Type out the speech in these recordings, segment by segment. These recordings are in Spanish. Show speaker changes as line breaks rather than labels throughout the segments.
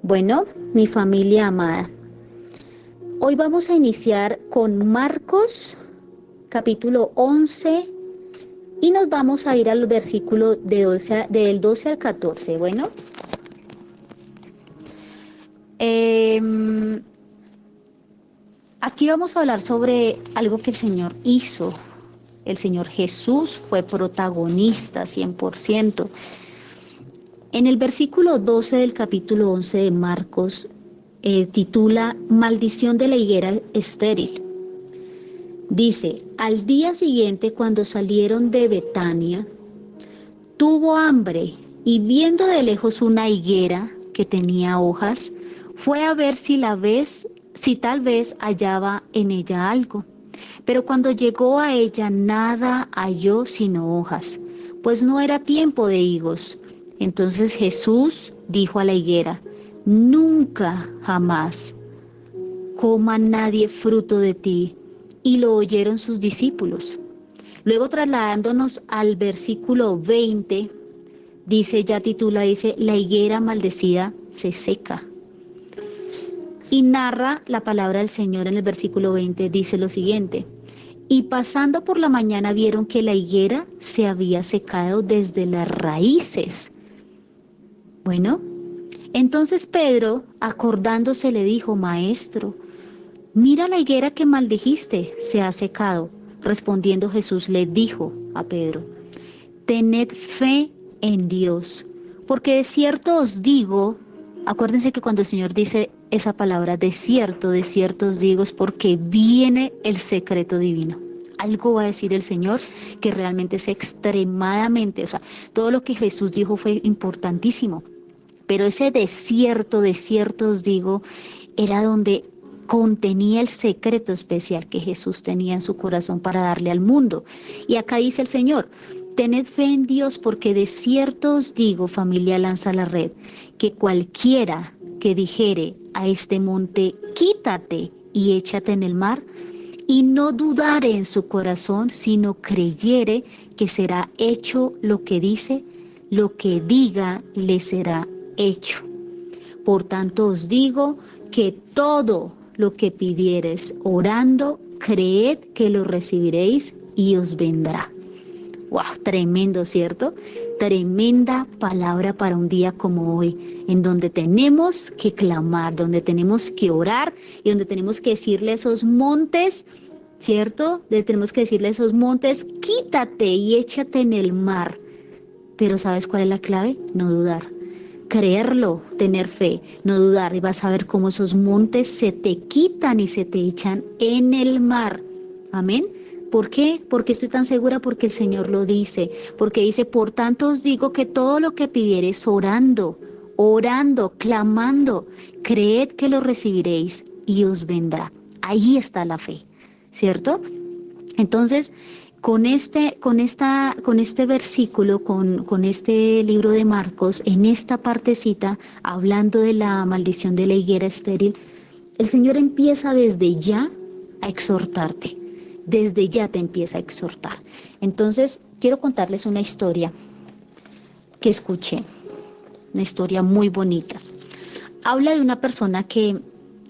Bueno, mi familia amada, hoy vamos a iniciar con Marcos, capítulo 11, y nos vamos a ir al versículo del 12 al 14, bueno. Aquí vamos a hablar sobre algo que el Señor hizo. El Señor Jesús fue protagonista 100%. En el versículo 12 del capítulo 11 de Marcos, titula Maldición de la higuera estéril. Dice, al día siguiente cuando salieron de Betania, tuvo hambre y viendo de lejos una higuera que tenía hojas, fue a ver si tal vez hallaba en ella algo. Pero cuando llegó a ella nada halló sino hojas, pues no era tiempo de higos. Entonces Jesús dijo a la higuera, nunca jamás coma nadie fruto de ti. Y lo oyeron sus discípulos. Luego trasladándonos al versículo 20, dice, la higuera maldecida se seca. Y narra la palabra del Señor en el versículo 20, dice lo siguiente, y pasando por la mañana vieron que la higuera se había secado desde las raíces. Bueno, entonces Pedro, acordándose, le dijo, Maestro, mira la higuera que maldijiste, se ha secado. Respondiendo Jesús le dijo a Pedro, tened fe en Dios, porque de cierto os digo, acuérdense que cuando el Señor dice esa palabra, de cierto os digo, es porque viene el secreto divino. Algo va a decir el Señor que realmente es extremadamente, todo lo que Jesús dijo fue importantísimo, pero ese de cierto os digo, era donde contenía el secreto especial que Jesús tenía en su corazón para darle al mundo. Y acá dice el Señor, tened fe en Dios porque de cierto os digo, familia lanza la red, que cualquiera que dijere a este monte, quítate y échate en el mar, y no dudare en su corazón, sino creyere que será hecho lo que dice, lo que diga le será hecho. Por tanto os digo que todo lo que pidiereis orando, creed que lo recibiréis y os vendrá. ¡Wow! Tremendo, ¿cierto? Tremenda palabra para un día como hoy, en donde tenemos que clamar, donde tenemos que orar y donde tenemos que decirle a esos montes, ¿cierto? Tenemos que decirle a esos montes, quítate y échate en el mar. Pero ¿sabes cuál es la clave? No dudar. Creerlo, tener fe, no dudar, y vas a ver cómo esos montes se te quitan y se te echan en el mar. Amén. ¿Por qué? Porque estoy tan segura, porque el Señor lo dice, porque dice, por tanto os digo que todo lo que pidiereis orando, clamando, creed que lo recibiréis y os vendrá. Ahí está la fe, ¿cierto? Entonces, con este versículo, con este libro de Marcos, en esta partecita, hablando de la maldición de la higuera estéril, el Señor empieza desde ya a exhortarte, desde ya te empieza a exhortar. Entonces, quiero contarles una historia que escuché, una historia muy bonita. Habla de una persona que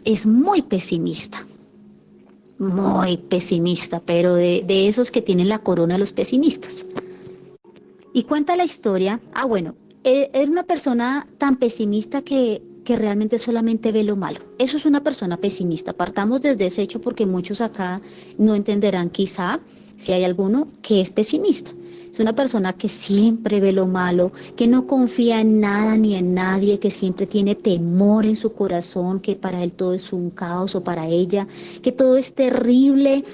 es muy pesimista, pero de esos que tienen la corona de los pesimistas. Y cuenta la historia, era una persona tan pesimista que realmente solamente ve lo malo. Eso es una persona pesimista. Partamos desde ese hecho porque muchos acá no entenderán quizá, si hay alguno, que es pesimista. Es una persona que siempre ve lo malo, que no confía en nada ni en nadie, que siempre tiene temor en su corazón, que para él todo es un caos o para ella, que todo es terrible.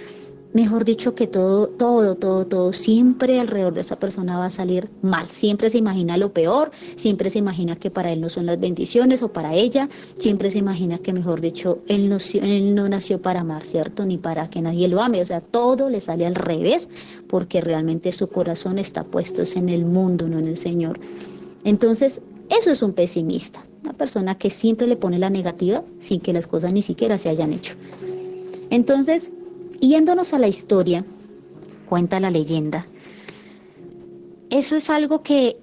Mejor dicho, que todo, siempre alrededor de esa persona va a salir mal. Siempre se imagina lo peor, siempre se imagina que para él no son las bendiciones o para ella, siempre se imagina que, mejor dicho, él no nació para amar, ¿cierto? Ni para que nadie lo ame. O sea, todo le sale al revés porque realmente su corazón está puesto en el mundo, no en el Señor. Entonces, eso es un pesimista, una persona que siempre le pone la negativa sin que las cosas ni siquiera se hayan hecho. Entonces, yéndonos a la historia, cuenta la leyenda, eso es algo que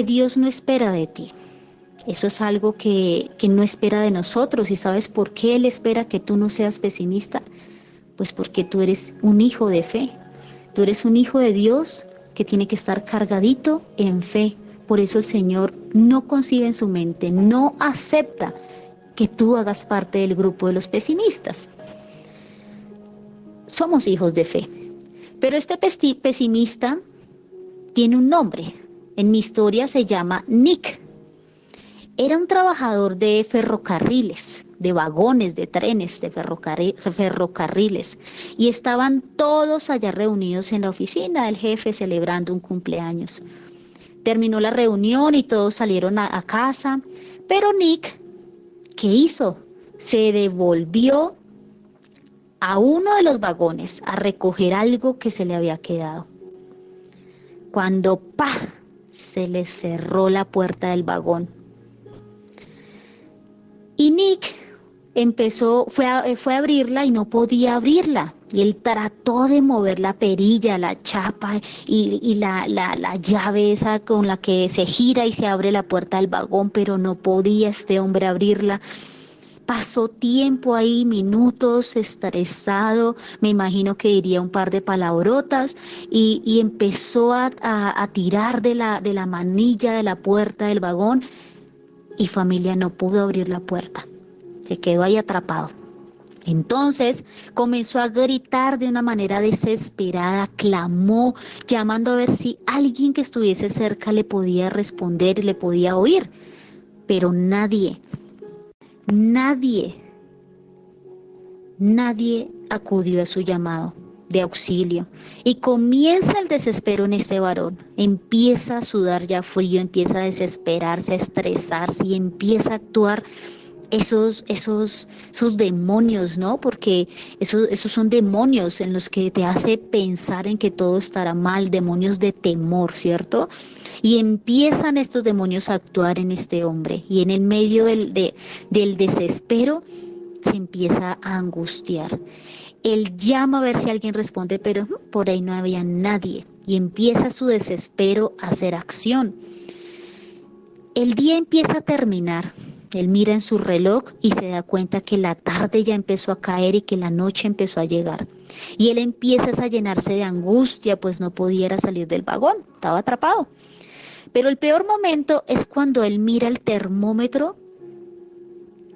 Dios no espera de ti. Eso es algo que no espera de nosotros. ¿Y sabes por qué Él espera que tú no seas pesimista? Pues porque tú eres un hijo de fe. Tú eres un hijo de Dios que tiene que estar cargadito en fe. Por eso el Señor no concibe en su mente, no acepta que tú hagas parte del grupo de los pesimistas. Somos hijos de fe. Pero este pesimista tiene un nombre. En mi historia se llama Nick. Era un trabajador de ferrocarriles, de vagones, de trenes, de ferrocarriles. Y estaban todos allá reunidos en la oficina del jefe celebrando un cumpleaños. Terminó la reunión y todos salieron a casa. Pero Nick, ¿qué hizo? Se devolvió a uno de los vagones a recoger algo que se le había quedado. Cuando ¡pah! Se le cerró la puerta del vagón. Y Nick fue a abrirla y no podía abrirla. Y él trató de mover la perilla, la chapa y la llave esa con la que se gira y se abre la puerta del vagón, pero no podía este hombre abrirla. Pasó tiempo ahí, minutos, estresado, me imagino que diría un par de palabrotas y empezó a tirar de la manilla de la puerta del vagón y familia no pudo abrir la puerta, se quedó ahí atrapado. Entonces comenzó a gritar de una manera desesperada, clamó, llamando a ver si alguien que estuviese cerca le podía responder y le podía oír, pero nadie acudió a su llamado de auxilio y comienza el desespero en este varón, empieza a sudar ya frío, empieza a desesperarse, a estresarse y empieza a actuar esos demonios, ¿no? Porque esos son demonios en los que te hace pensar en que todo estará mal, demonios de temor, ¿cierto? Y empiezan estos demonios a actuar en este hombre y en el medio del desespero se empieza a angustiar. Él llama a ver si alguien responde, pero por ahí no había nadie y empieza su desespero a hacer acción. El día empieza a terminar. Él mira en su reloj y se da cuenta que la tarde ya empezó a caer y que la noche empezó a llegar. Y él empieza a llenarse de angustia, pues no podía salir del vagón, estaba atrapado. Pero el peor momento es cuando él mira el termómetro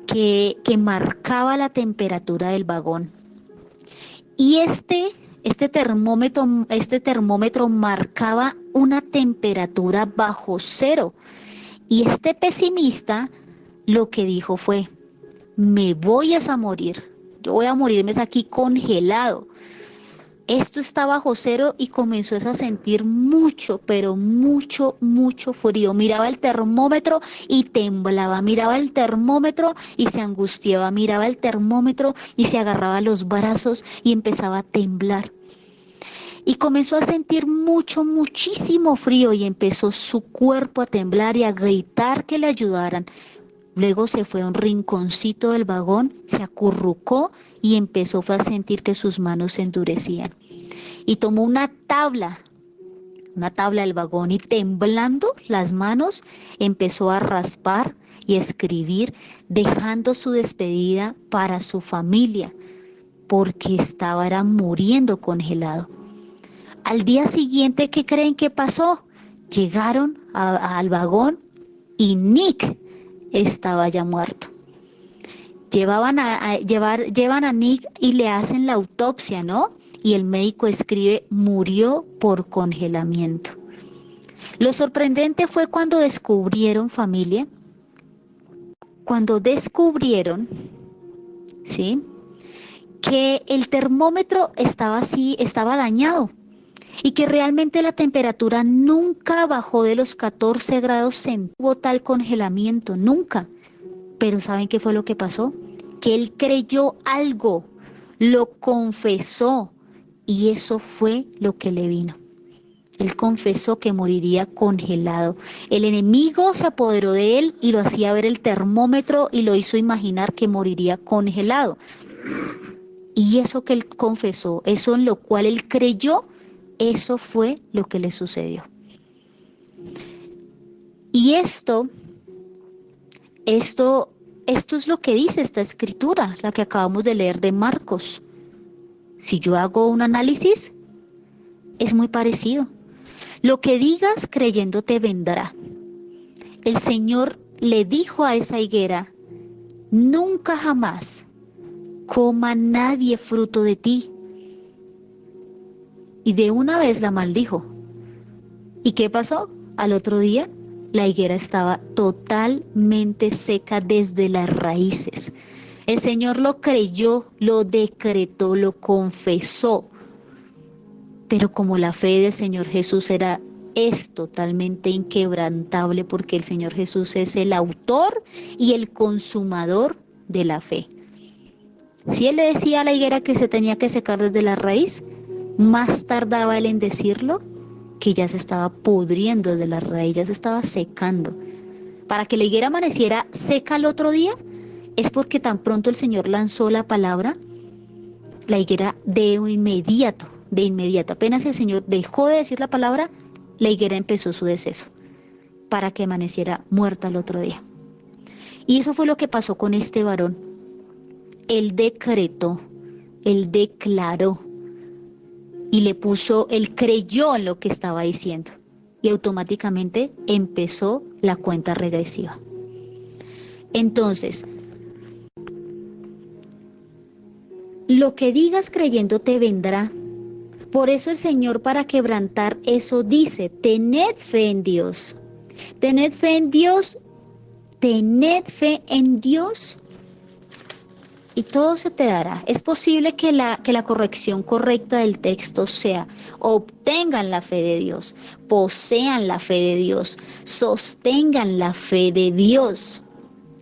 que marcaba la temperatura del vagón. Y este termómetro marcaba una temperatura bajo cero. Y este pesimista lo que dijo fue, me voy a morir, yo voy a morirme aquí congelado. Esto está bajo cero y comenzó a sentir mucho, pero mucho frío. Miraba el termómetro y temblaba, miraba el termómetro y se angustiaba, miraba el termómetro y se agarraba los brazos y empezaba a temblar. Y comenzó a sentir muchísimo frío y empezó su cuerpo a temblar y a gritar que le ayudaran. Luego se fue a un rinconcito del vagón, se acurrucó y empezó a sentir que sus manos se endurecían. Y tomó una tabla del vagón y temblando las manos empezó a raspar y escribir, dejando su despedida para su familia, porque era muriendo congelado. Al día siguiente, ¿qué creen que pasó? Llegaron al vagón y Nick estaba ya muerto. Llevan a Nick y le hacen la autopsia, ¿no? Y el médico escribe, murió por congelamiento. Lo sorprendente fue cuando descubrieron, familia, ¿sí? Que el termómetro estaba dañado y que realmente la temperatura nunca bajó de los 14 grados centígrados. Hubo tal congelamiento, nunca. Pero ¿saben qué fue lo que pasó? Que él creyó algo, lo confesó y eso fue lo que le vino. Él confesó que moriría congelado. El enemigo se apoderó de él y lo hacía ver el termómetro y lo hizo imaginar que moriría congelado. Y eso que él confesó, eso en lo cual él creyó, eso fue lo que le sucedió. Y esto Esto es lo que dice esta escritura, la que acabamos de leer de Marcos. Si yo hago un análisis, es muy parecido. Lo que digas creyéndote vendrá. El Señor le dijo a esa higuera, nunca jamás coma nadie fruto de ti. Y de una vez la maldijo. ¿Y qué pasó? Al otro día, la higuera estaba totalmente seca desde las raíces. El Señor lo creyó, lo decretó, lo confesó. Pero como la fe del Señor Jesús es totalmente inquebrantable, porque el Señor Jesús es el autor y el consumador de la fe. Si Él le decía a la higuera que se tenía que secar desde la raíz, más tardaba Él en decirlo que ya se estaba pudriendo desde la raíz, ya se estaba secando. Para que la higuera amaneciera seca al otro día, es porque tan pronto el Señor lanzó la palabra, la higuera de inmediato, apenas el Señor dejó de decir la palabra, la higuera empezó su deceso, para que amaneciera muerta al otro día. Y eso fue lo que pasó con este varón. Él decretó, él declaró, y él creyó en lo que estaba diciendo, y automáticamente empezó la cuenta regresiva. Entonces, lo que digas creyendo te vendrá. Por eso el Señor, para quebrantar eso, dice, tened fe en Dios. Tened fe en Dios, tened fe en Dios, y todo se te dará. Es posible que la corrección correcta del texto sea, obtengan la fe de Dios, posean la fe de Dios, sostengan la fe de Dios.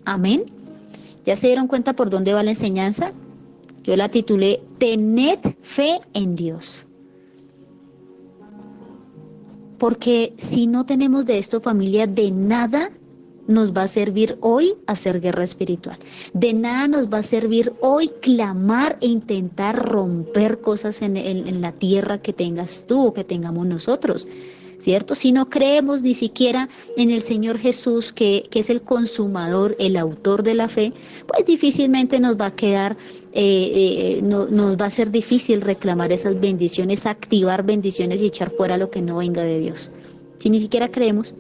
Amén. ¿Ya se dieron cuenta por dónde va la enseñanza? Yo la titulé, tened fe en Dios. Porque si no tenemos de esto, familia, de nada nos va a servir hoy hacer guerra espiritual. De nada nos va a servir hoy clamar e intentar romper cosas en la tierra que tengas tú o que tengamos nosotros, ¿cierto? Si no creemos ni siquiera en el Señor Jesús, que es el consumador, el autor de la fe, pues difícilmente nos va a quedar, nos va a ser difícil reclamar esas bendiciones, activar bendiciones y echar fuera lo que no venga de Dios. Si ni siquiera creemos.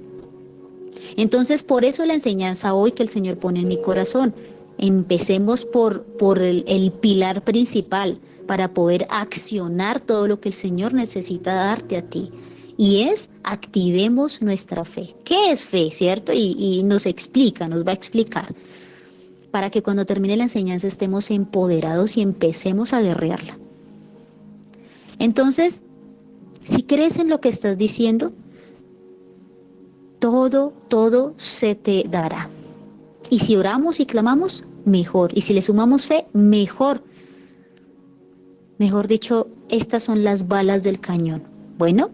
Entonces, por eso la enseñanza hoy que el Señor pone en mi corazón. Empecemos por el pilar principal para poder accionar todo lo que el Señor necesita darte a ti. Y activemos nuestra fe. ¿Qué es fe, cierto? Y nos va a explicar. Para que cuando termine la enseñanza estemos empoderados y empecemos a guerrearla. Entonces, si crees en lo que estás diciendo, todo se te dará. Y si oramos y clamamos, mejor. Y si le sumamos fe, mejor. Mejor dicho, estas son las balas del cañón. Bueno,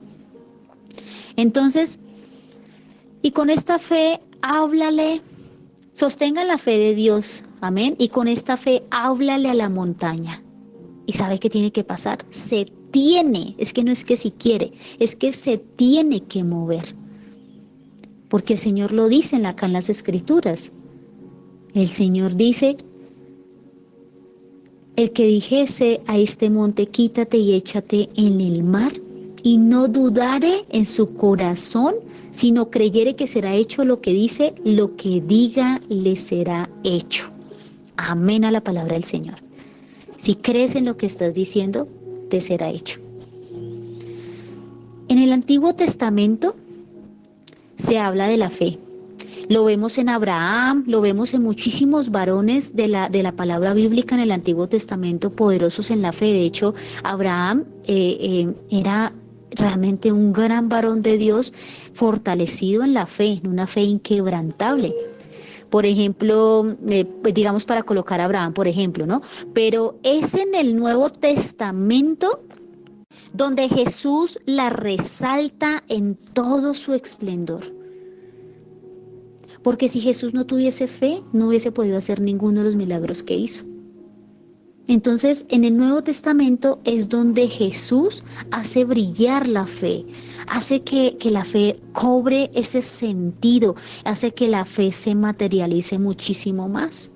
entonces, y con esta fe, háblale, sostenga la fe de Dios, amén. Y con esta fe, háblale a la montaña. ¿Y sabe qué tiene que pasar? Es que no es que si quiere, es que se tiene que mover. Porque el Señor lo dice acá en las Escrituras. El Señor dice, el que dijese a este monte, quítate y échate en el mar, y no dudare en su corazón, sino creyere que será hecho lo que dice, lo que diga le será hecho. Amén a la palabra del Señor. Si crees en lo que estás diciendo, te será hecho. En el Antiguo Testamento se habla de la fe. Lo vemos en Abraham, lo vemos en muchísimos varones de la palabra bíblica en el Antiguo Testamento, poderosos en la fe. De hecho, Abraham era realmente un gran varón de Dios, fortalecido en la fe, en una fe inquebrantable. Por ejemplo, digamos para colocar a Abraham, por ejemplo, ¿no? Pero es en el Nuevo Testamento donde Jesús la resalta en todo su esplendor. Porque si Jesús no tuviese fe, no hubiese podido hacer ninguno de los milagros que hizo. Entonces, en el Nuevo Testamento es donde Jesús hace brillar la fe, hace que la fe cobre ese sentido, hace que la fe se materialice muchísimo más.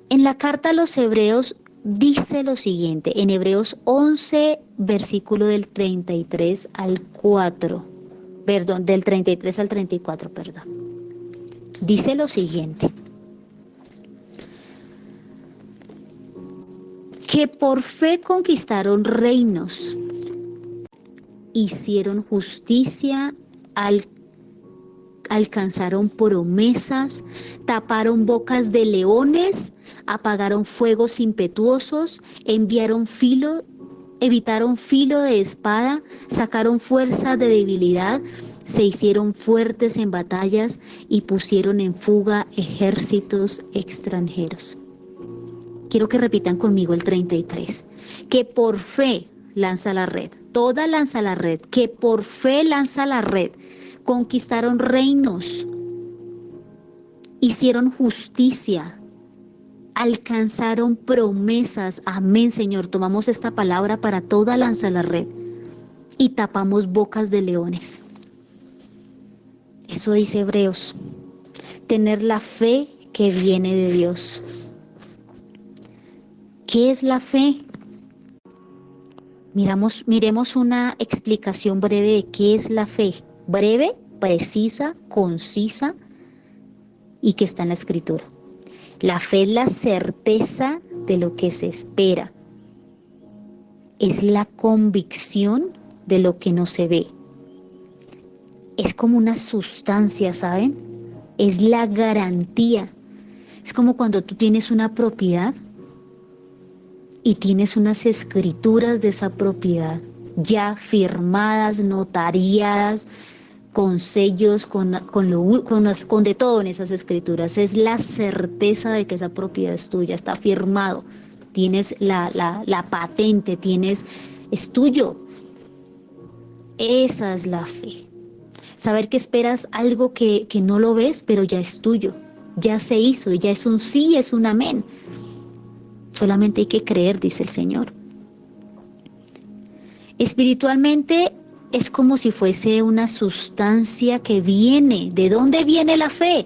En la carta a los Hebreos dice lo siguiente, en Hebreos 11, versículo del 33 al 4, perdón, del 33 al 34, perdón. Dice lo siguiente: que por fe conquistaron reinos, hicieron justicia, alcanzaron promesas, taparon bocas de leones, apagaron fuegos impetuosos, evitaron filo de espada, sacaron fuerza de debilidad, se hicieron fuertes en batallas y pusieron en fuga ejércitos extranjeros. Quiero que repitan conmigo el 33. Que por fe lanza la red, toda lanza la red, que por fe lanza la red, conquistaron reinos, hicieron justicia, alcanzaron promesas. Amén, Señor. Tomamos esta palabra para toda lanza la red y tapamos bocas de leones. Eso dice Hebreos. Tener la fe que viene de Dios. ¿Qué es la fe? Miremos una explicación breve de qué es la fe. Breve, precisa, concisa y que está en la Escritura. La fe es la certeza de lo que se espera. Es la convicción de lo que no se ve. Es como una sustancia, ¿saben? Es la garantía. Es como cuando tú tienes una propiedad y tienes unas escrituras de esa propiedad ya firmadas, notariadas, con sellos, con de todo en esas escrituras. Es la certeza de que esa propiedad es tuya, está firmado, tienes la patente, es tuyo. Esa es la fe. Saber que esperas algo que no lo ves, pero ya es tuyo, ya se hizo, ya es un sí, es un amén. Solamente hay que creer, dice el Señor. Espiritualmente es como si fuese una sustancia que viene. ¿De dónde viene la fe?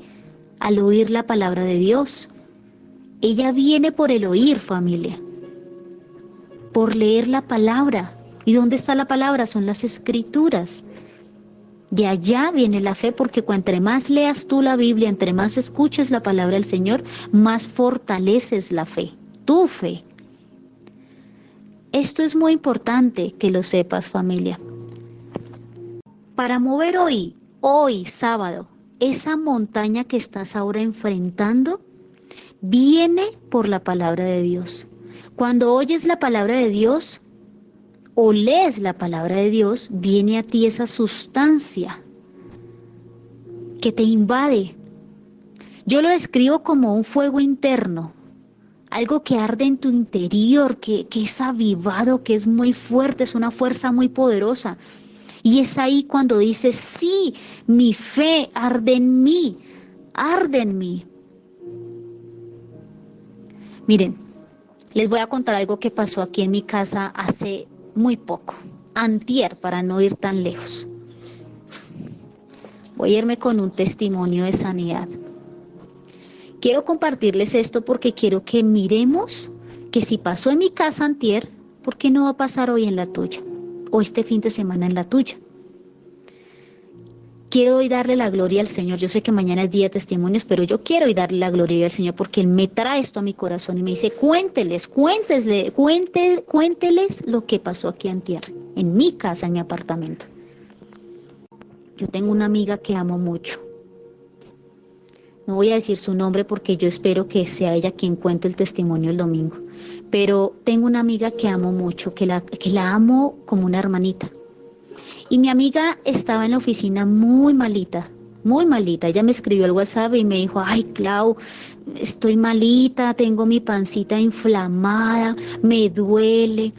Al oír la palabra de Dios. Ella viene por el oír, familia. Por leer la palabra. ¿Y dónde está la palabra? Son las escrituras. De allá viene la fe, porque entre más leas tú la Biblia, entre más escuches la palabra del Señor, más fortaleces la fe, tu fe. Esto es muy importante que lo sepas, familia. Para mover hoy sábado, esa montaña que estás ahora enfrentando, viene por la palabra de Dios. Cuando oyes la palabra de Dios o lees la palabra de Dios, viene a ti esa sustancia que te invade. Yo lo describo como un fuego interno, algo que arde en tu interior, que es avivado, que es muy fuerte, es una fuerza muy poderosa. Y es ahí cuando dices, sí, mi fe arde en mí, arde en mí. Miren, les voy a contar algo que pasó aquí en mi casa hace muy poco, antier, para no ir tan lejos. Voy a irme con un testimonio de sanidad. Quiero compartirles esto porque quiero que miremos que si pasó en mi casa antier, ¿por qué no va a pasar hoy en la tuya? O este fin de semana en la tuya. Quiero hoy darle la gloria al Señor. Yo sé que mañana es día de testimonios, pero yo quiero hoy darle la gloria al Señor porque Él me trae esto a mi corazón y me dice, cuénteles lo que pasó aquí antier, en mi casa, en mi apartamento. Yo tengo una amiga que amo mucho. No voy a decir su nombre porque yo espero que sea ella quien cuente el testimonio el domingo. Pero tengo una amiga que amo mucho, que la amo como una hermanita. Y mi amiga estaba en la oficina muy malita, muy malita. Ella me escribió al WhatsApp y me dijo, ay Clau, estoy malita, tengo mi pancita inflamada, me duele.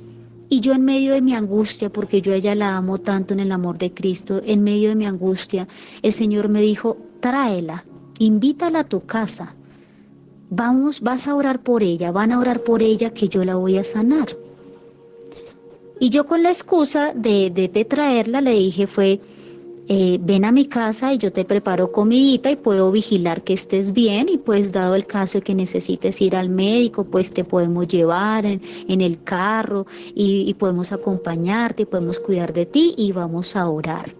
Y yo en medio de mi angustia, porque yo a ella la amo tanto en el amor de Cristo, en medio de mi angustia, el Señor me dijo, tráela, invítala a tu casa vas a orar por ella, van a orar por ella que yo la voy a sanar. Y yo con la excusa de traerla le dije ven a mi casa y yo te preparo comidita y puedo vigilar que estés bien y pues dado el caso de que necesites ir al médico, pues te podemos llevar en el carro y podemos acompañarte y podemos cuidar de ti y vamos a orar.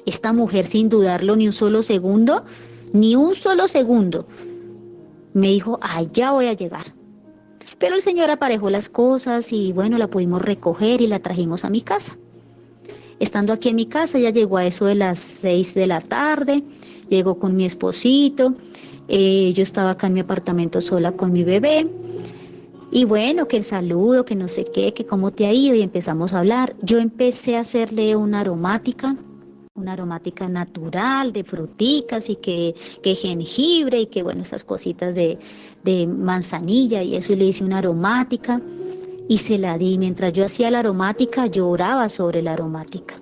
Esta mujer sin dudarlo ni un solo segundo, me dijo, allá voy a llegar. Pero el Señor aparejó las cosas y bueno, la pudimos recoger y la trajimos a mi casa. Estando aquí en mi casa, ella llegó a eso de las 6 de la tarde, llegó con mi esposito, yo estaba acá en mi apartamento sola con mi bebé, y bueno, que el saludo, que no sé qué, que cómo te ha ido, y empezamos a hablar. Yo empecé a hacerle una aromática natural de fruticas y que jengibre y que bueno, esas cositas de manzanilla y eso, y le hice una aromática y se la di. Mientras yo hacía la aromática, yo oraba sobre la aromática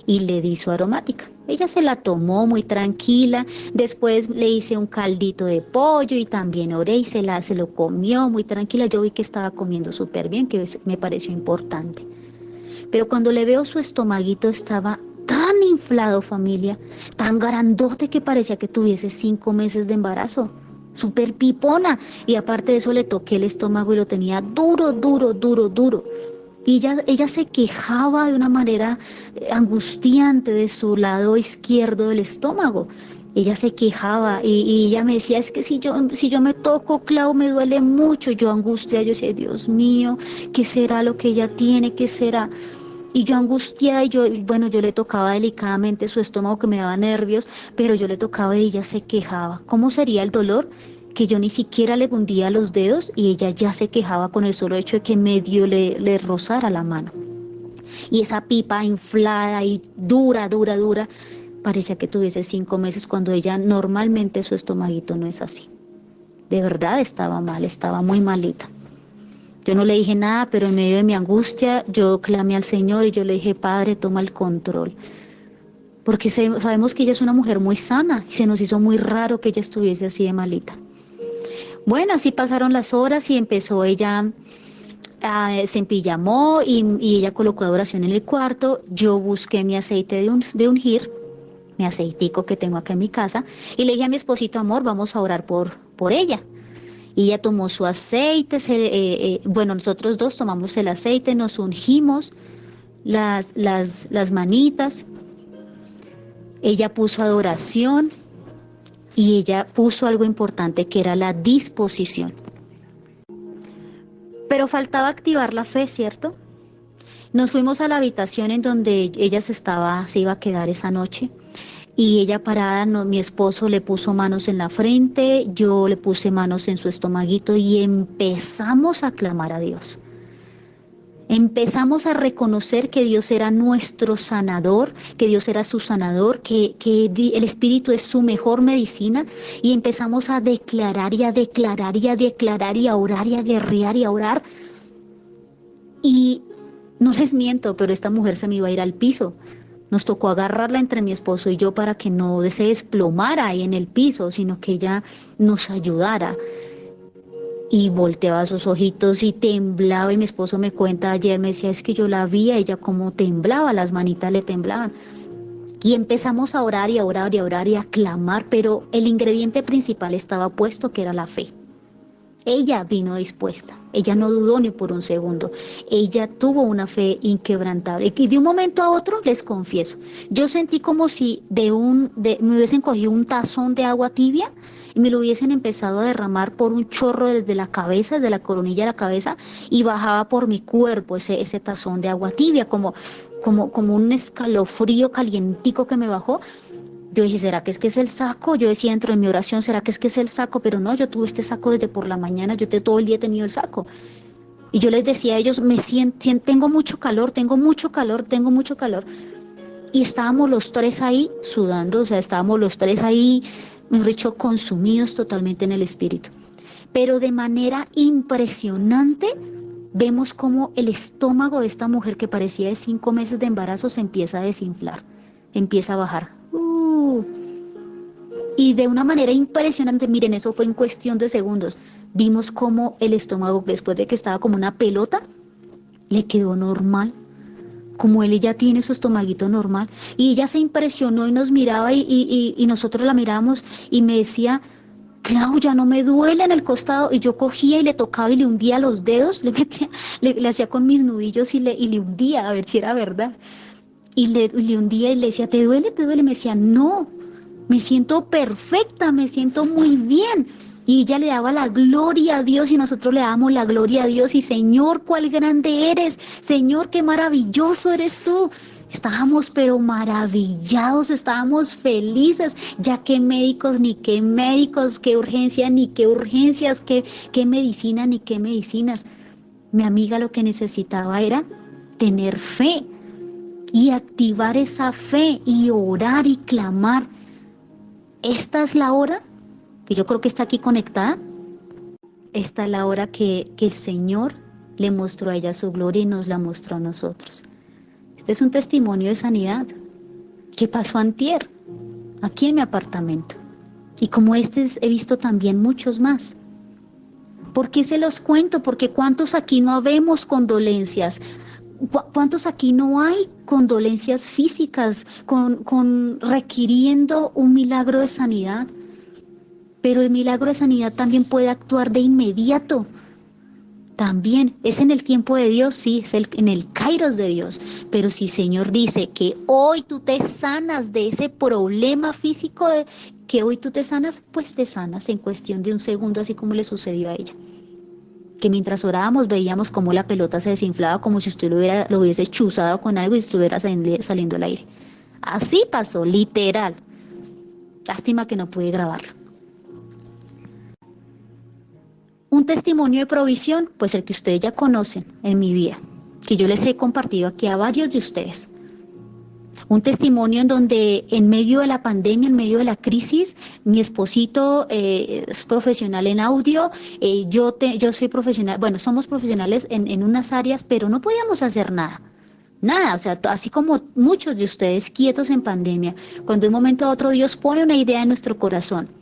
y le di su aromática. Ella se la tomó muy tranquila, después le hice un caldito de pollo y también oré y se lo comió muy tranquila. Yo vi que estaba comiendo súper bien, que me pareció importante. Pero cuando le veo su estomaguito estaba tan inflado, familia, tan grandote que parecía que tuviese 5 meses de embarazo, súper pipona, y aparte de eso le toqué el estómago y lo tenía duro. Y ella se quejaba de una manera angustiante de su lado izquierdo del estómago. Ella se quejaba y ella me decía, es que si yo me toco, Clau, me duele mucho. Yo angustia, yo decía, Dios mío, ¿qué será lo que ella tiene? ¿Qué será? Y yo angustiada y yo le tocaba delicadamente su estómago que me daba nervios, pero yo le tocaba y ella se quejaba. ¿Cómo sería el dolor? Que yo ni siquiera le hundía los dedos y ella ya se quejaba con el solo hecho de que medio le rozara la mano. Y esa pipa inflada y dura, parecía que tuviese 5 meses cuando ella normalmente su estomaguito no es así. De verdad estaba mal, estaba muy malita. Yo no le dije nada, pero en medio de mi angustia yo clamé al Señor y yo le dije, Padre, toma el control. Porque sabemos que ella es una mujer muy sana y se nos hizo muy raro que ella estuviese así de malita. Bueno, así pasaron las horas y empezó ella, se empillamó y ella colocó adoración en el cuarto. Yo busqué mi aceite de ungir, mi aceitico que tengo acá en mi casa, y le dije a mi esposito, amor, vamos a orar por ella. Y ella tomó su aceite, nosotros dos tomamos el aceite, nos ungimos las manitas, ella puso adoración y ella puso algo importante que era la disposición. Pero faltaba activar la fe, ¿cierto? Nos fuimos a la habitación en donde ella se iba a quedar esa noche. Y ella parada, mi esposo le puso manos en la frente, yo le puse manos en su estomaguito y empezamos a clamar a Dios. Empezamos a reconocer que Dios era nuestro sanador, que Dios era su sanador, que el Espíritu es su mejor medicina, y empezamos a declarar y a declarar y a declarar y a orar y a guerrear y a orar. Y no les miento, pero esta mujer se me iba a ir al piso. Nos tocó agarrarla entre mi esposo y yo para que no se desplomara ahí en el piso, sino que ella nos ayudara. Y volteaba sus ojitos y temblaba, y mi esposo me cuenta ayer, me decía, es que yo la vi a ella como temblaba, las manitas le temblaban. Y empezamos a orar y a orar y a orar y a clamar, pero el ingrediente principal estaba puesto, que era la fe. Ella vino dispuesta, ella no dudó ni por un segundo, ella tuvo una fe inquebrantable. Y de un momento a otro, les confieso, yo sentí como si me hubiesen cogido un tazón de agua tibia y me lo hubiesen empezado a derramar por un chorro desde la cabeza, desde la coronilla de la cabeza, y bajaba por mi cuerpo ese tazón de agua tibia, como un escalofrío calientico que me bajó. Yo dije, ¿será que es el saco? Yo decía dentro de mi oración, ¿será que es el saco? Pero no, yo tuve este saco desde por la mañana, todo el día he tenido el saco. Y yo les decía a ellos, tengo mucho calor. Y estábamos los tres ahí sudando, estábamos los tres ahí, mejor dicho, consumidos totalmente en el Espíritu. Pero de manera impresionante, vemos cómo el estómago de esta mujer que parecía de 5 meses de embarazo se empieza a desinflar, empieza a bajar. Y y de una manera impresionante, miren, eso fue en cuestión de segundos. Vimos cómo el estómago, después de que estaba como una pelota, le quedó normal, como él ya tiene su estomaguito normal, y ella se impresionó y nos miraba y nosotros la mirábamos y me decía, Clau, ya no me duele en el costado, y yo cogía y le tocaba y le hundía los dedos, le metía, le hacía con mis nudillos y le hundía a ver si era verdad, y le hundía y le decía, ¿te duele? ¿Te duele? Me decía, no, me siento perfecta, me siento muy bien. Y ella le daba la gloria a Dios y nosotros le damos la gloria a Dios. Y Señor, cuál grande eres. Señor, qué maravilloso eres tú. Estábamos pero maravillados, estábamos felices, ya que médicos, ni qué médicos, qué urgencias, ni qué urgencias, qué medicina, ni qué medicinas. Mi amiga lo que necesitaba era tener fe y activar esa fe y orar y clamar. Esta es la hora que yo creo que está aquí conectada. Esta es la hora que el Señor le mostró a ella su gloria y nos la mostró a nosotros. Este es un testimonio de sanidad que pasó antier, aquí en mi apartamento. Y como he visto también muchos más. ¿Por qué se los cuento? Porque ¿cuántos aquí no habemos condolencias? ¿Cuántos aquí no hay condolencias físicas requiriendo un milagro de sanidad? Pero el milagro de sanidad también puede actuar de inmediato. También es en el tiempo de Dios, sí, es en el kairos de Dios. Pero si el Señor dice que hoy tú te sanas de ese problema físico, que hoy tú te sanas, pues te sanas en cuestión de un segundo, así como le sucedió a ella. Que mientras orábamos veíamos cómo la pelota se desinflaba, como si usted lo hubiese chuzado con algo y estuviera saliendo al aire. Así pasó, literal. Lástima que no pude grabarlo. Un testimonio de provisión, pues el que ustedes ya conocen en mi vida, que yo les he compartido aquí a varios de ustedes. Un testimonio en donde en medio de la pandemia, en medio de la crisis, mi esposito es profesional en audio, yo soy profesional, bueno, somos profesionales en unas áreas, pero no podíamos hacer nada. Nada, o sea, así como muchos de ustedes quietos en pandemia, cuando de un momento a otro Dios pone una idea en nuestro corazón.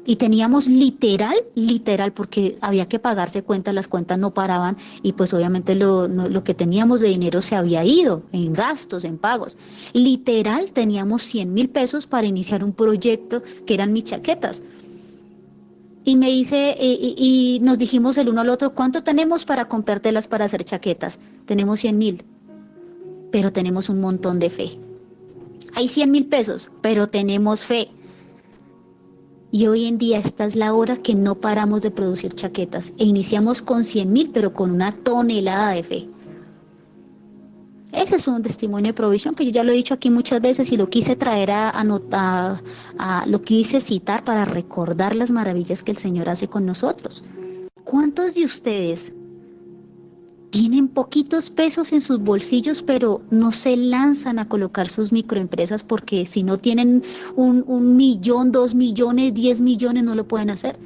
Y teníamos literal, porque había que pagarse cuentas, las cuentas no paraban y pues obviamente lo que teníamos de dinero se había ido en gastos, en pagos. Literal teníamos 100,000 pesos para iniciar un proyecto que eran mis chaquetas. Y me dice, y nos dijimos el uno al otro, ¿cuánto tenemos para comprártelas para hacer chaquetas? Tenemos 100,000, pero tenemos un montón de fe. Hay 100,000 pesos, pero tenemos fe. Y hoy en día esta es la hora que no paramos de producir chaquetas. E iniciamos con 100,000, pero con una tonelada de fe. Ese es un testimonio de provisión que yo ya lo he dicho aquí muchas veces y lo quise traer lo quise citar para recordar las maravillas que el Señor hace con nosotros. ¿Cuántos de ustedes tienen poquitos pesos en sus bolsillos, pero no se lanzan a colocar sus microempresas porque si no tienen 1,000,000, 2,000,000, 10,000,000 no lo pueden hacer?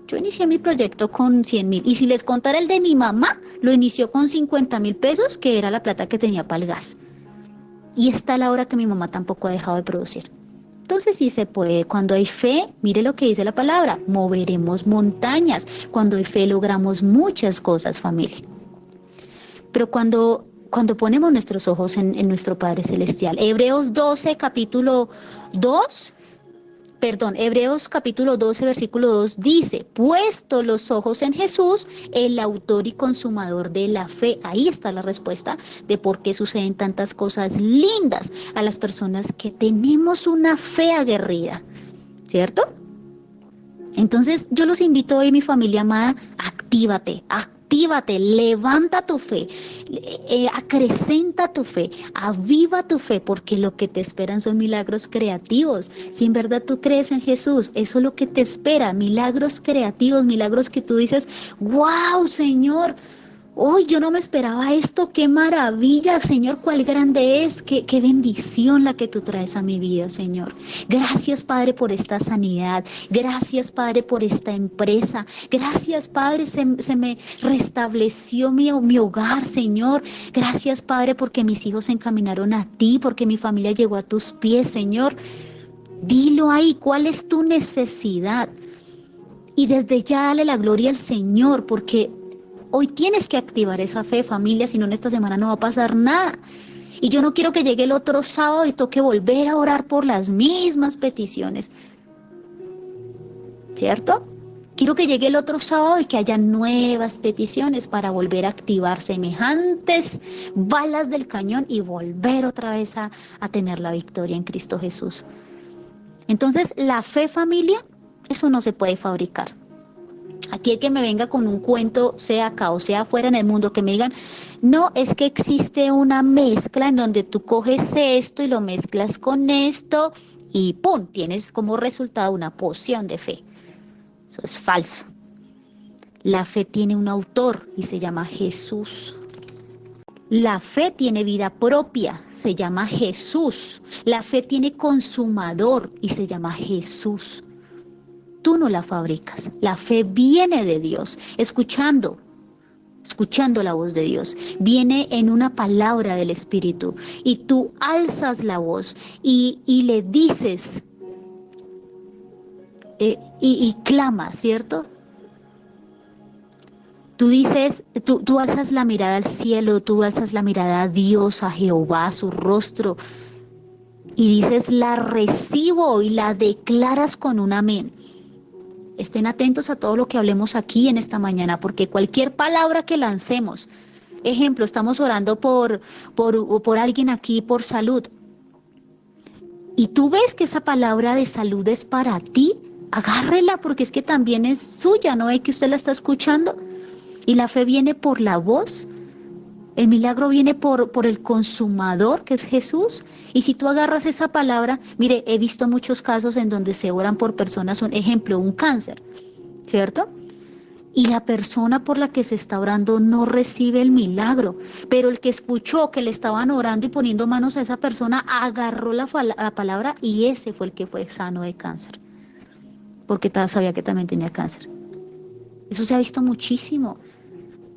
Yo inicié mi proyecto con 100,000 y si les contara el de mi mamá, lo inició con 50,000 pesos, que era la plata que tenía para el gas. Y está la hora que mi mamá tampoco ha dejado de producir. Entonces sí se puede, cuando hay fe, mire lo que dice la palabra, moveremos montañas. Cuando hay fe logramos muchas cosas, familia. Pero cuando ponemos nuestros ojos en nuestro Padre Celestial, Hebreos capítulo 12, versículo 2 dice, puesto los ojos en Jesús, el autor y consumador de la fe. Ahí está la respuesta de por qué suceden tantas cosas lindas a las personas que tenemos una fe aguerrida, ¿cierto? Entonces yo los invito hoy, mi familia amada, actívate, levanta tu fe, acrecenta tu fe, aviva tu fe, porque lo que te esperan son milagros creativos. Si en verdad tú crees en Jesús, eso es lo que te espera, milagros creativos, milagros que tú dices, wow, Señor, hoy yo no me esperaba esto, qué maravilla, Señor, cuál grande es, qué bendición la que tú traes a mi vida, Señor. Gracias, Padre, por esta sanidad, gracias, Padre, por esta empresa, gracias, Padre, se me restableció mi hogar, Señor. Gracias, Padre, porque mis hijos se encaminaron a ti, porque mi familia llegó a tus pies, Señor. Dilo ahí, ¿cuál es tu necesidad? Y desde ya dale la gloria al Señor, porque hoy tienes que activar esa fe, familia, si no en esta semana no va a pasar nada. Y yo no quiero que llegue el otro sábado y toque volver a orar por las mismas peticiones, ¿cierto? Quiero que llegue el otro sábado y que haya nuevas peticiones para volver a activar semejantes balas del cañón y volver otra vez a tener la victoria en Cristo Jesús. Entonces, la fe, familia, eso no se puede fabricar. Aquí el que me venga con un cuento, sea acá o sea afuera en el mundo, que me digan, no, es que existe una mezcla en donde tú coges esto y lo mezclas con esto y ¡pum! Tienes como resultado una poción de fe. Eso es falso. La fe tiene un autor y se llama Jesús. La fe tiene vida propia, se llama Jesús. La fe tiene consumador y se llama Jesús. Tú no la fabricas. La fe viene de Dios, escuchando la voz de Dios. Viene en una palabra del Espíritu y tú alzas la voz y le dices y clamas, ¿cierto? Tú dices, tú alzas la mirada al cielo, tú alzas la mirada a Dios, a Jehová, a su rostro, y dices, la recibo y la declaras con un amén. Estén atentos a todo lo que hablemos aquí en esta mañana, porque cualquier palabra que lancemos, ejemplo, estamos orando por alguien aquí por salud, y tú ves que esa palabra de salud es para ti, agárrela, porque es que también es suya, ¿no ve que usted la está escuchando? Y la fe viene por la voz, el milagro viene por el consumador, que es Jesús. Y si tú agarras esa palabra, mire, he visto muchos casos en donde se oran por personas, un ejemplo, un cáncer, ¿cierto? Y la persona por la que se está orando no recibe el milagro, pero el que escuchó que le estaban orando y poniendo manos a esa persona, agarró la palabra y ese fue el que fue sano de cáncer, porque sabía que también tenía cáncer. Eso se ha visto muchísimo.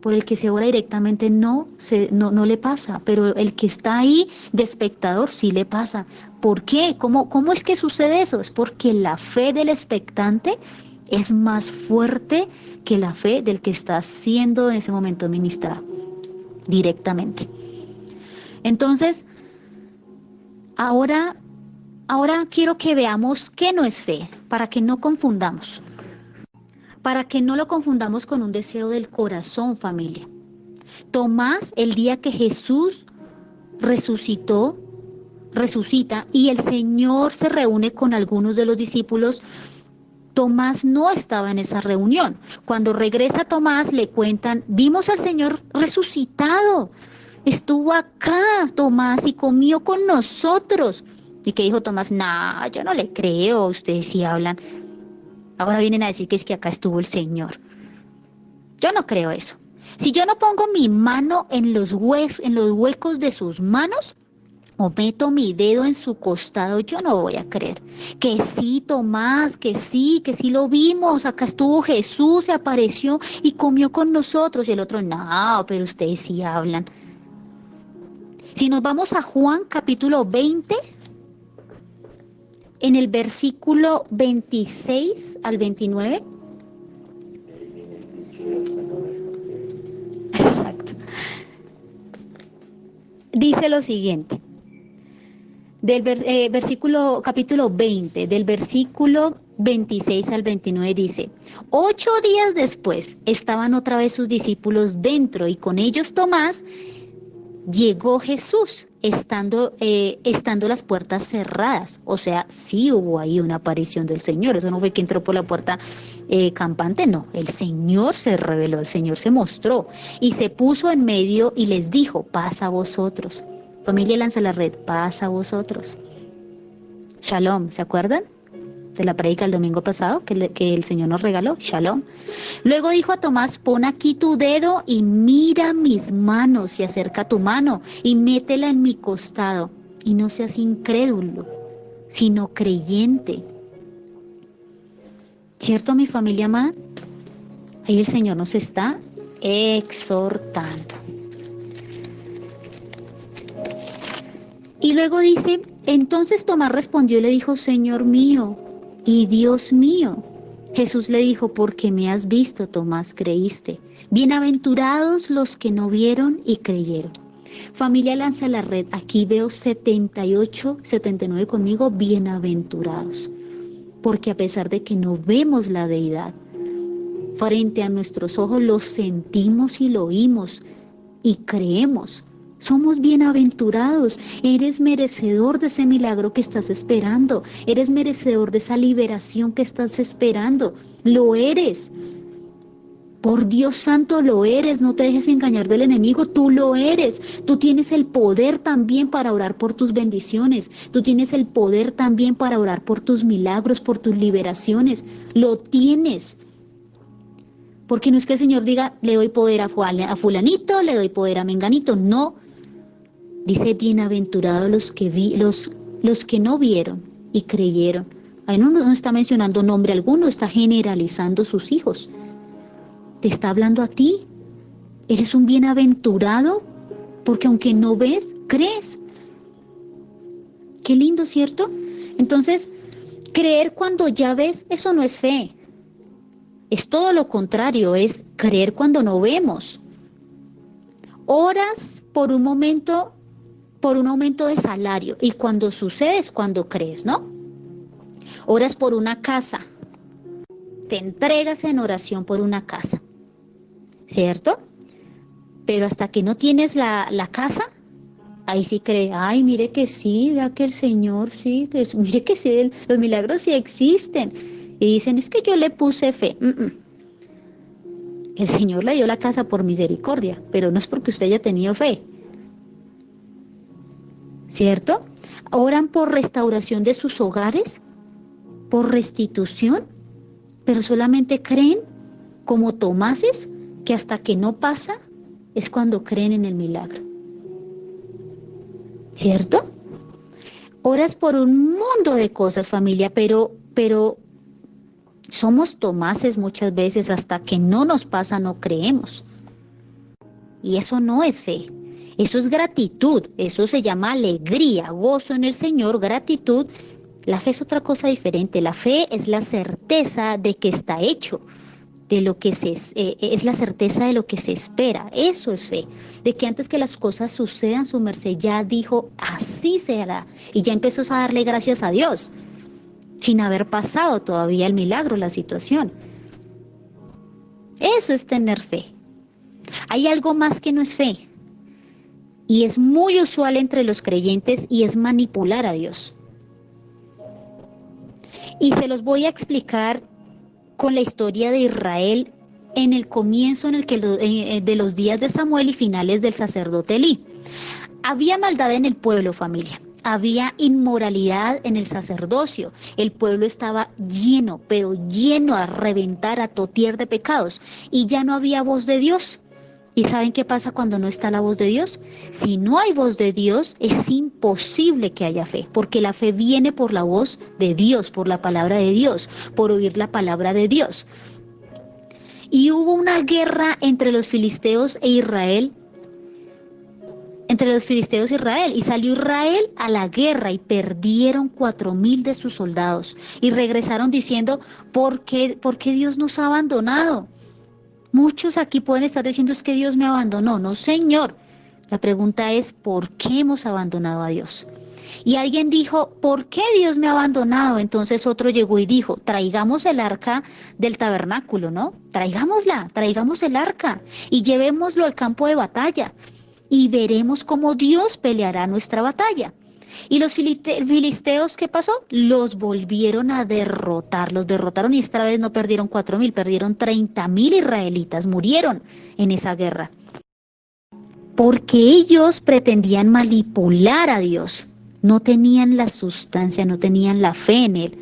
Por el que se ora directamente no le pasa, pero el que está ahí de espectador sí le pasa. ¿Por qué? ¿Cómo es que sucede eso? Es porque la fe del expectante es más fuerte que la fe del que está siendo en ese momento ministrado directamente. Entonces, ahora quiero que veamos qué no es fe, para que no confundamos. Para que no lo confundamos con un deseo del corazón, familia. Tomás, el día que Jesús resucita y el Señor se reúne con algunos de los discípulos, Tomás no estaba en esa reunión. Cuando regresa Tomás le cuentan, vimos al Señor resucitado, estuvo acá Tomás y comió con nosotros. ¿Y qué dijo Tomás? No, yo no le creo, ustedes sí hablan. Ahora vienen a decir que es que acá estuvo el Señor. Yo no creo eso. Si yo no pongo mi mano en los huecos de sus manos, o meto mi dedo en su costado, yo no voy a creer. Que sí, Tomás, que sí lo vimos, acá estuvo Jesús, se apareció y comió con nosotros. Y el otro, no, pero ustedes sí hablan. Si nos vamos a Juan capítulo 20, en el versículo 26 al 29. Exacto. Dice lo siguiente. Del capítulo 20, del versículo 26 al 29 dice, 8 días después estaban otra vez sus discípulos dentro y con ellos Tomás. Llegó Jesús, estando las puertas cerradas. O sea, sí hubo ahí una aparición del Señor. Eso no fue que entró por la puerta campante, no. El Señor se reveló, el Señor se mostró. Y se puso en medio y les dijo, paz a vosotros. Familia Lanza la Red, paz a vosotros. Shalom, ¿se acuerdan? De la prédica del domingo pasado que el Señor nos regaló, Shalom. Luego dijo a Tomás, pon aquí tu dedo y mira mis manos y acerca tu mano y métela en mi costado y no seas incrédulo, sino creyente. ¿Cierto, mi familia amada? Ahí el Señor nos está exhortando. Y luego dice, Entonces Tomás respondió y le dijo, Señor mío y Dios mío. Jesús le dijo, porque me has visto, Tomás, creíste. Bienaventurados los que no vieron y creyeron. Familia Lanza la Red, aquí veo 78, 79 conmigo, bienaventurados. Porque a pesar de que no vemos la deidad, frente a nuestros ojos lo sentimos y lo oímos y creemos. Somos bienaventurados. Eres merecedor de ese milagro que estás esperando. Eres merecedor de esa liberación que estás esperando. Lo eres. Por Dios santo lo eres. No te dejes engañar del enemigo. Tú lo eres. Tú tienes el poder también para orar por tus bendiciones. Tú tienes el poder también para orar por tus milagros, por tus liberaciones. Lo tienes. Porque no es que el Señor diga, le doy poder a fulanito, le doy poder a menganito. No. Dice, bienaventurados los que no vieron y creyeron. Ahí no está mencionando nombre alguno, está generalizando sus hijos. Te está hablando a ti. Eres un bienaventurado porque aunque no ves, crees. Qué lindo, ¿cierto? Entonces, creer cuando ya ves, eso no es fe. Es todo lo contrario, es creer cuando no vemos. Oras por un aumento de salario, y cuando sucede es cuando crees, ¿no? Oras por una casa, te entregas en oración por una casa, ¿cierto? Pero hasta que no tienes la casa, ahí sí crees, ay, mire que sí, vea que el Señor sí, mire que sí, los milagros sí existen. Y dicen, es que yo le puse fe. El Señor le dio la casa por misericordia, pero no es porque usted haya tenido fe. ¿Cierto? Oran por restauración de sus hogares, por restitución, pero solamente creen como Tomases, que hasta que no pasa es cuando creen en el milagro. ¿Cierto? Oras por un mundo de cosas, familia, pero somos Tomases muchas veces, hasta que no nos pasa no creemos. Y eso no es fe. Eso es gratitud, eso se llama alegría, gozo en el Señor, gratitud. La fe es otra cosa diferente. La fe es la certeza de que está hecho, de lo que es la certeza de lo que se espera. Eso es fe, de que antes que las cosas sucedan, su merced ya dijo, así será, y ya empezó a darle gracias a Dios, sin haber pasado todavía el milagro, la situación. Eso es tener fe. Hay algo más que no es fe. Y es muy usual entre los creyentes y es manipular a Dios. Y se los voy a explicar con la historia de Israel en el comienzo de los días de Samuel y finales del sacerdote Elí. Había maldad en el pueblo, familia. Había inmoralidad en el sacerdocio. El pueblo estaba lleno, pero lleno a reventar, a totier de pecados. Y ya no había voz de Dios. ¿Y saben qué pasa cuando no está la voz de Dios? Si no hay voz de Dios, es imposible que haya fe, porque la fe viene por la voz de Dios, por la palabra de Dios, por oír la palabra de Dios. Y hubo una guerra entre los filisteos e Israel, y salió Israel a la guerra y perdieron 4,000 de sus soldados y regresaron diciendo, ¿por qué Dios nos ha abandonado? Muchos aquí pueden estar diciendo, es que Dios me abandonó. No, Señor. La pregunta es, ¿por qué hemos abandonado a Dios? Y alguien dijo, ¿por qué Dios me ha abandonado? Entonces otro llegó y dijo, traigamos el arca del tabernáculo, ¿no? Traigamos el arca y llevémoslo al campo de batalla y veremos cómo Dios peleará nuestra batalla. Y los filisteos, ¿qué pasó? Los volvieron a derrotar, los derrotaron y esta vez no perdieron 4,000, perdieron 30,000 israelitas, murieron en esa guerra. Porque ellos pretendían manipular a Dios, no tenían la sustancia, no tenían la fe en Él.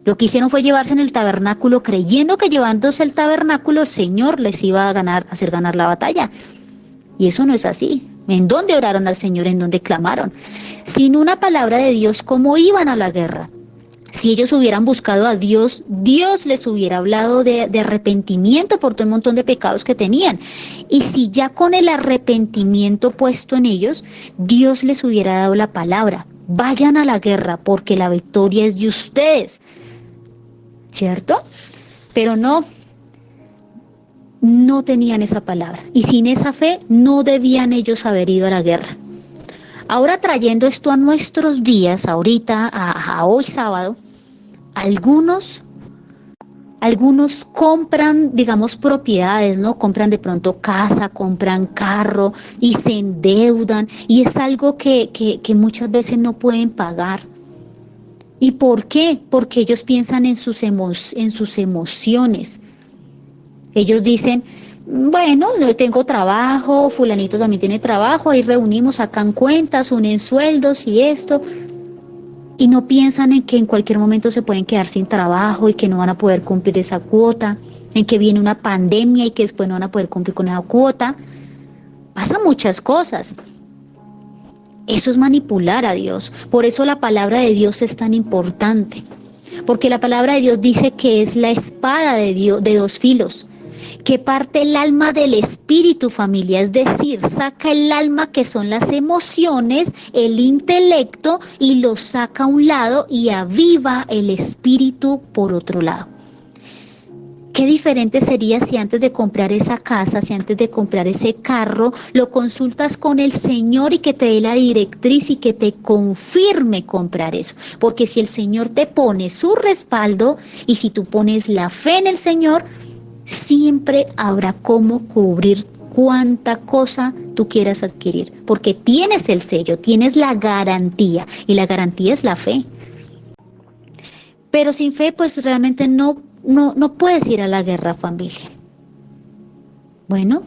Lo que hicieron fue llevarse en el tabernáculo creyendo que llevándose el tabernáculo el Señor les iba a hacer ganar la batalla. Y eso no es así. ¿En dónde oraron al Señor? ¿En dónde clamaron? Sin una palabra de Dios, ¿cómo iban a la guerra? Si ellos hubieran buscado a Dios, Dios les hubiera hablado de arrepentimiento por todo el montón de pecados que tenían. Y si ya con el arrepentimiento puesto en ellos, Dios les hubiera dado la palabra. vayan a la guerra porque la victoria es de ustedes, ¿cierto? Pero no tenían esa palabra y sin esa fe no debían ellos haber ido a la guerra. Ahora trayendo esto a nuestros días, ahorita, a hoy sábado, algunos compran, digamos, propiedades, ¿no? Compran de pronto casa, compran carro y se endeudan y es algo que muchas veces no pueden pagar. ¿Y por qué? Porque ellos piensan en sus emociones. Ellos dicen, bueno, yo tengo trabajo, fulanito también tiene trabajo, ahí reunimos, sacan cuentas, unen sueldos y esto, y no piensan en que en cualquier momento se pueden quedar sin trabajo y que no van a poder cumplir esa cuota, en que viene una pandemia y que después no van a poder cumplir con esa cuota. Pasan muchas cosas. Eso es manipular a Dios. Por eso la palabra de Dios es tan importante. Porque la palabra de Dios dice que es la espada de Dios de dos filos, que parte el alma del espíritu, familia, es decir, saca el alma que son las emociones, el intelecto y lo saca a un lado y aviva el espíritu por otro lado. Qué diferente sería si antes de comprar esa casa, si antes de comprar ese carro, lo consultas con el Señor y que te dé la directriz y que te confirme comprar eso. Porque si el Señor te pone su respaldo y si tú pones la fe en el Señor, siempre habrá cómo cubrir cuánta cosa tú quieras adquirir. Porque tienes el sello, tienes la garantía y la garantía es la fe. Pero sin fe pues realmente no puedes ir a la guerra, familia. Bueno,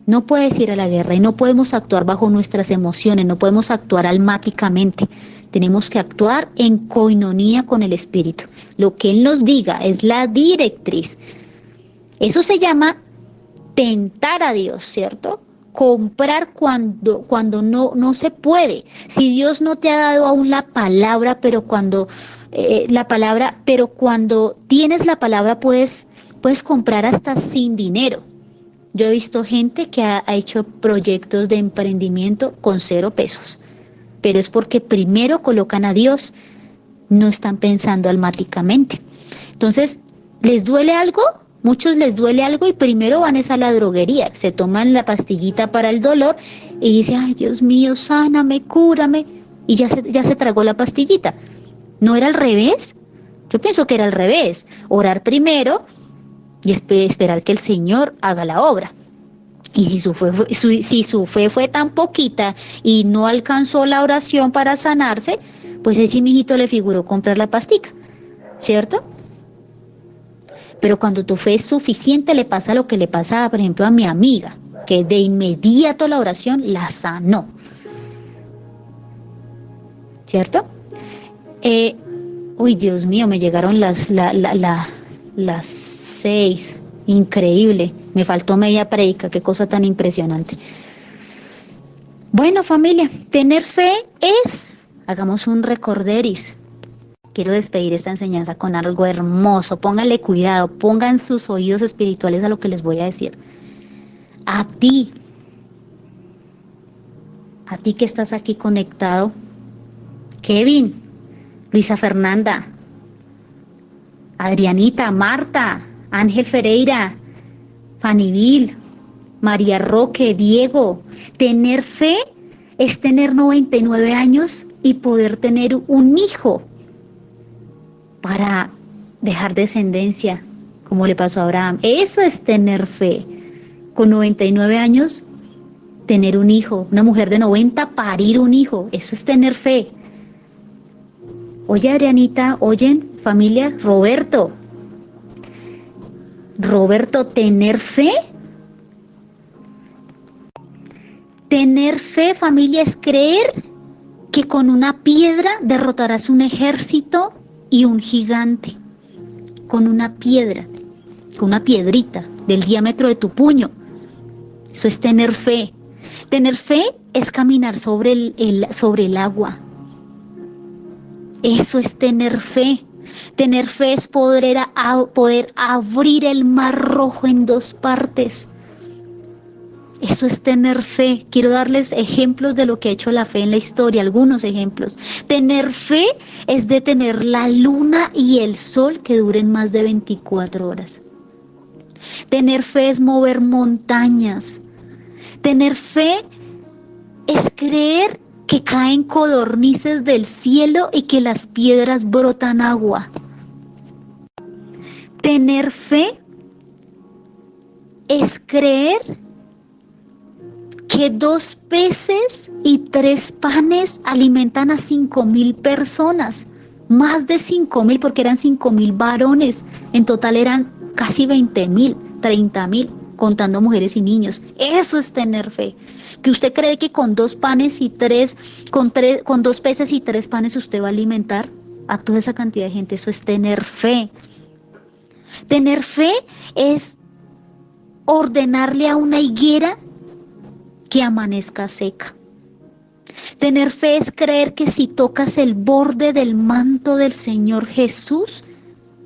no puedes ir a la guerra y no podemos actuar bajo nuestras emociones, no podemos actuar almáticamente. Tenemos que actuar en coinonía con el Espíritu. Lo que Él nos diga es la directriz. Eso se llama tentar a Dios, ¿cierto? Comprar cuando no se puede. Si Dios no te ha dado aún la palabra, pero cuando tienes la palabra puedes comprar hasta sin dinero. Yo he visto gente que ha hecho proyectos de emprendimiento con 0 pesos, pero es porque primero colocan a Dios, no están pensando almáticamente. Entonces, ¿les duele algo? Muchos les duele algo y primero van a la droguería, se toman la pastillita para el dolor y dicen, ay Dios mío, sáname, cúrame, y ya se tragó la pastillita. ¿No era al revés? Yo pienso que era al revés, orar primero y esperar que el Señor haga la obra. Y si su fe fue tan poquita y no alcanzó la oración para sanarse, pues ese mijito le figuró comprar la pastica, ¿cierto? Pero cuando tu fe es suficiente, le pasa lo que le pasaba, por ejemplo, a mi amiga, que de inmediato la oración la sanó. ¿Cierto? Uy, Dios mío, me llegaron las 6. Increíble. Me faltó media predica, qué cosa tan impresionante. Bueno, familia, tener fe es, hagamos un recorderis. Quiero despedir esta enseñanza con algo hermoso. Pónganle cuidado, pongan sus oídos espirituales a lo que les voy a decir. A ti que estás aquí conectado, Kevin, Luisa Fernanda, Adrianita, Marta, Ángel Ferreira, Fanivil, María Roque, Diego, tener fe es tener 99 años y poder tener un hijo para dejar descendencia, como le pasó a Abraham. Eso es tener fe. Con 99 años, tener un hijo. Una mujer de 90, parir un hijo. Eso es tener fe. Oye, Adrianita, oyen, familia, Roberto, ¿tener fe? Tener fe, familia, es creer que con una piedra derrotarás un ejército y un gigante. Con una piedra, con una piedrita del diámetro de tu puño. Eso es tener fe. Tener fe es caminar sobre el agua. Eso es tener fe. Tener fe es poder abrir el mar Rojo en 2 partes. Eso es tener fe. Quiero darles ejemplos de lo que ha hecho la fe en la historia, algunos ejemplos. Tener fe es de tener la luna y el sol que duren más de 24 horas. Tener fe es mover montañas. Tener fe es creer que caen codornices del cielo y que las piedras brotan agua. Tener fe es creer que 2 peces y 3 panes alimentan a 5,000 personas, más de 5,000 porque eran 5,000 varones, en total eran casi 20,000, 30,000, contando mujeres y niños. Eso es tener fe. Que usted cree que con 2 panes y 3, con 2 peces y 3 panes usted va a alimentar a toda esa cantidad de gente. Eso es tener fe. Tener fe es ordenarle a una higuera que amanezca seca. Tener fe es creer que si tocas el borde del manto del Señor Jesús,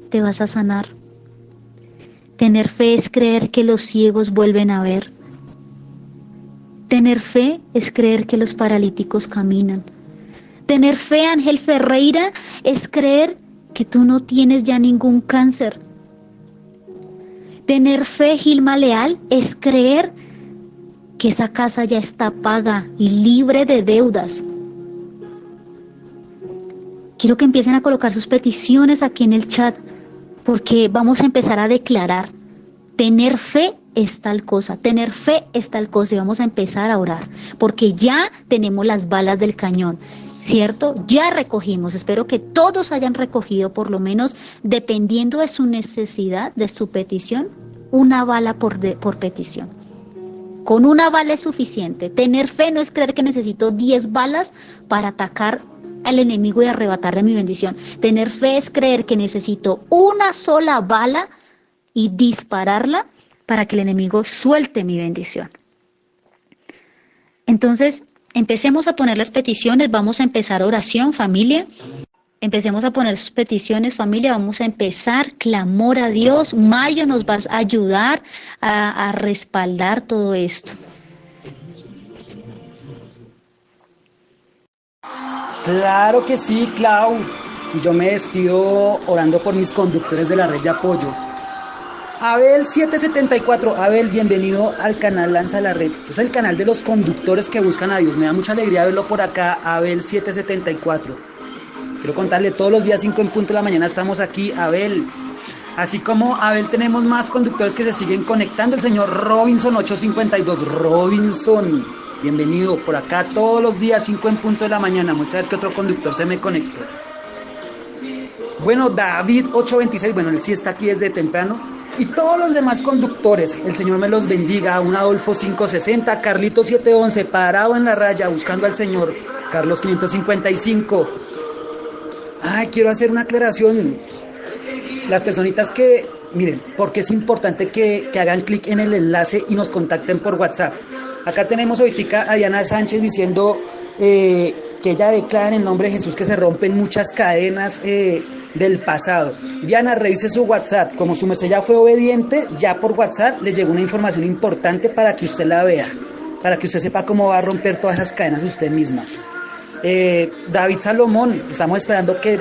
te vas a sanar. Tener fe es creer que los ciegos vuelven a ver. Tener fe es creer que los paralíticos caminan. Tener fe, Ángel Ferreira, es creer que tú no tienes ya ningún cáncer. Tener fe, Gilma Leal, es creer que esa casa ya está paga y libre de deudas. Quiero que empiecen a colocar sus peticiones aquí en el chat, porque vamos a empezar a declarar, tener fe es tal cosa, tener fe es tal cosa, y vamos a empezar a orar, porque ya tenemos las balas del cañón, ¿cierto? Ya recogimos, espero que todos hayan recogido, por lo menos, dependiendo de su necesidad, de su petición, una bala por petición. Con una bala es suficiente. Tener fe no es creer que necesito 10 balas para atacar al enemigo y arrebatarle mi bendición. Tener fe es creer que necesito una sola bala y dispararla para que el enemigo suelte mi bendición. Entonces, empecemos a poner las peticiones. Vamos a empezar oración, familia. Empecemos a poner sus peticiones, familia. Vamos a empezar, clamor a Dios. Mayo nos va a ayudar a respaldar todo esto.
Claro que sí, Clau. Y yo me despido orando por mis conductores de la red de apoyo. Abel 774, Abel, bienvenido al canal Lanza la Red. Es el canal de los conductores que buscan a Dios. Me da mucha alegría verlo por acá, Abel 774. Quiero contarle, todos los días 5 en punto de la mañana estamos aquí, Abel. Así como Abel tenemos más conductores que se siguen conectando. El señor Robinson 852, Robinson, bienvenido por acá todos los días 5 en punto de la mañana. Vamos a ver qué otro conductor se me conectó. Bueno, David 826, bueno, él sí está aquí desde temprano. Y todos los demás conductores, el Señor me los bendiga. Un Adolfo 560, Carlitos 711, parado en la raya buscando al Señor. Carlos 555. Ay, quiero hacer una aclaración. Las personitas que, miren, porque es importante que hagan clic en el enlace y nos contacten por WhatsApp. Acá tenemos ahorita a Diana Sánchez diciendo que ella declara en el nombre de Jesús que se rompen muchas cadenas del pasado. Diana, revise su WhatsApp. Como su merced ya fue obediente, ya por WhatsApp le llegó una información importante para que usted la vea, para que usted sepa cómo va a romper todas esas cadenas usted misma. David Salomón, estamos esperando que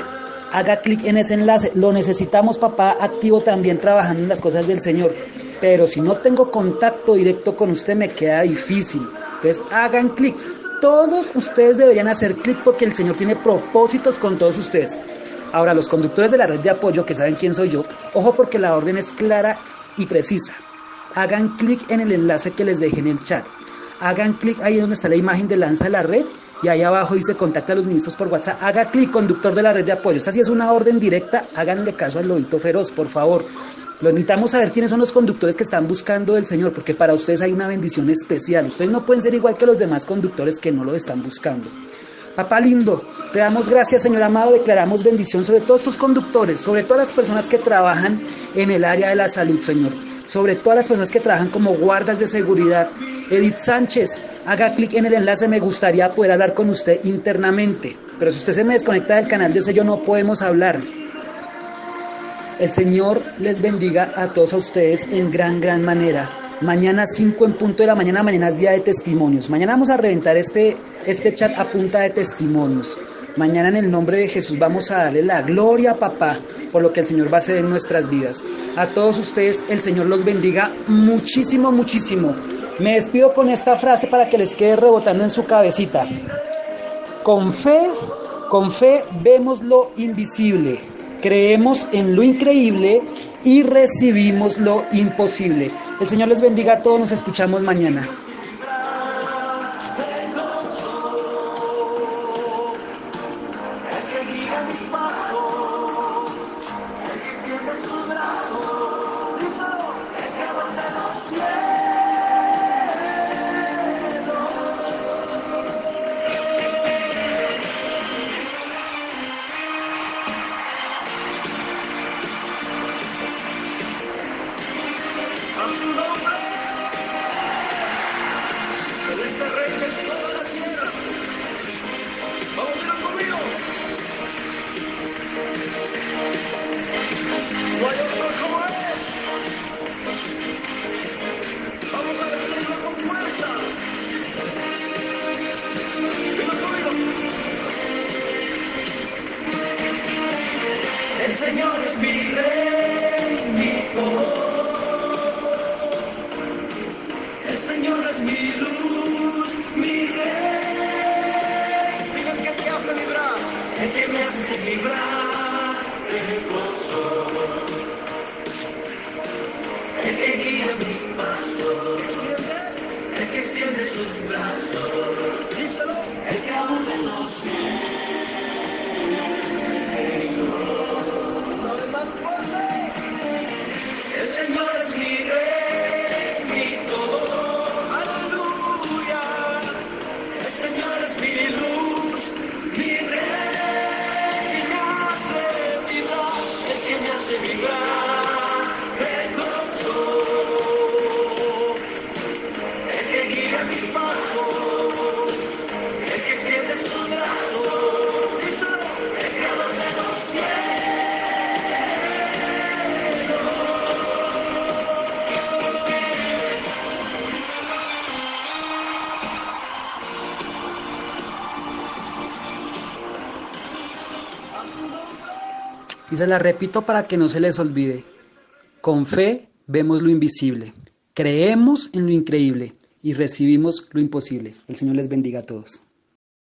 haga clic en ese enlace. Lo necesitamos, papá activo también trabajando en las cosas del Señor. Pero si no tengo contacto directo con usted me queda difícil. Entonces hagan clic. Todos ustedes deberían hacer clic porque el Señor tiene propósitos con todos ustedes. Ahora, los conductores de la red de apoyo que saben quién soy yo, ojo porque la orden es clara y precisa. Hagan clic en el enlace que les dejé en el chat. Hagan clic ahí donde está la imagen de Lanza la Red y ahí abajo dice contacta a los ministros por WhatsApp. Haga clic, conductor de la red de apoyo. Esta sí es una orden directa, háganle caso al lobito feroz, por favor. Lo necesitamos saber quiénes son los conductores que están buscando del Señor, porque para ustedes hay una bendición especial. Ustedes no pueden ser igual que los demás conductores que no lo están buscando. Papá lindo, te damos gracias, Señor amado, declaramos bendición sobre todos estos conductores, sobre todas las personas que trabajan en el área de la salud, Señor, sobre todas las personas que trabajan como guardas de seguridad. Edith Sánchez, haga clic en el enlace, me gustaría poder hablar con usted internamente, pero si usted se me desconecta del canal de sello no podemos hablar. El Señor les bendiga a todos a ustedes en gran manera. Mañana 5 en punto de la mañana, mañana es día de testimonios. Mañana vamos a reventar este chat a punta de testimonios. Mañana en el nombre de Jesús vamos a darle la gloria a papá por lo que el Señor va a hacer en nuestras vidas. A todos ustedes el Señor los bendiga muchísimo, muchísimo. Me despido con esta frase para que les quede rebotando en su cabecita. Con fe vemos lo invisible, creemos en lo increíble y recibimos lo imposible. El Señor les bendiga a todos, nos escuchamos mañana.
A su nombre, Él es el Rey de toda la tierra. Vamos a verlo conmigo. No hay otro como Él. Vamos a decirlo con fuerza. Dilo conmigo. El Señor es mi Rey, mi todo. El Señor es mi luz, mi Rey. Dime el que te hace vibrar, el que me hace vibrar el gozo, el que guía mis pasos, el que extiende sus brazos, díselo, el que aún no sé. Una vez más fuerte. El Señor es mi Rey, mi todo. Aleluya. El Señor es mi luz, mi Rey, que me hace vibrar, el que me hace vibrar el gozo, el que guía mis pasos, el que extiende sus brazos, díselo, el creador de los cielos.
Y se la repito para que no se les olvide. Con fe vemos lo invisible, creemos en lo increíble y recibimos lo imposible. El Señor les bendiga a todos.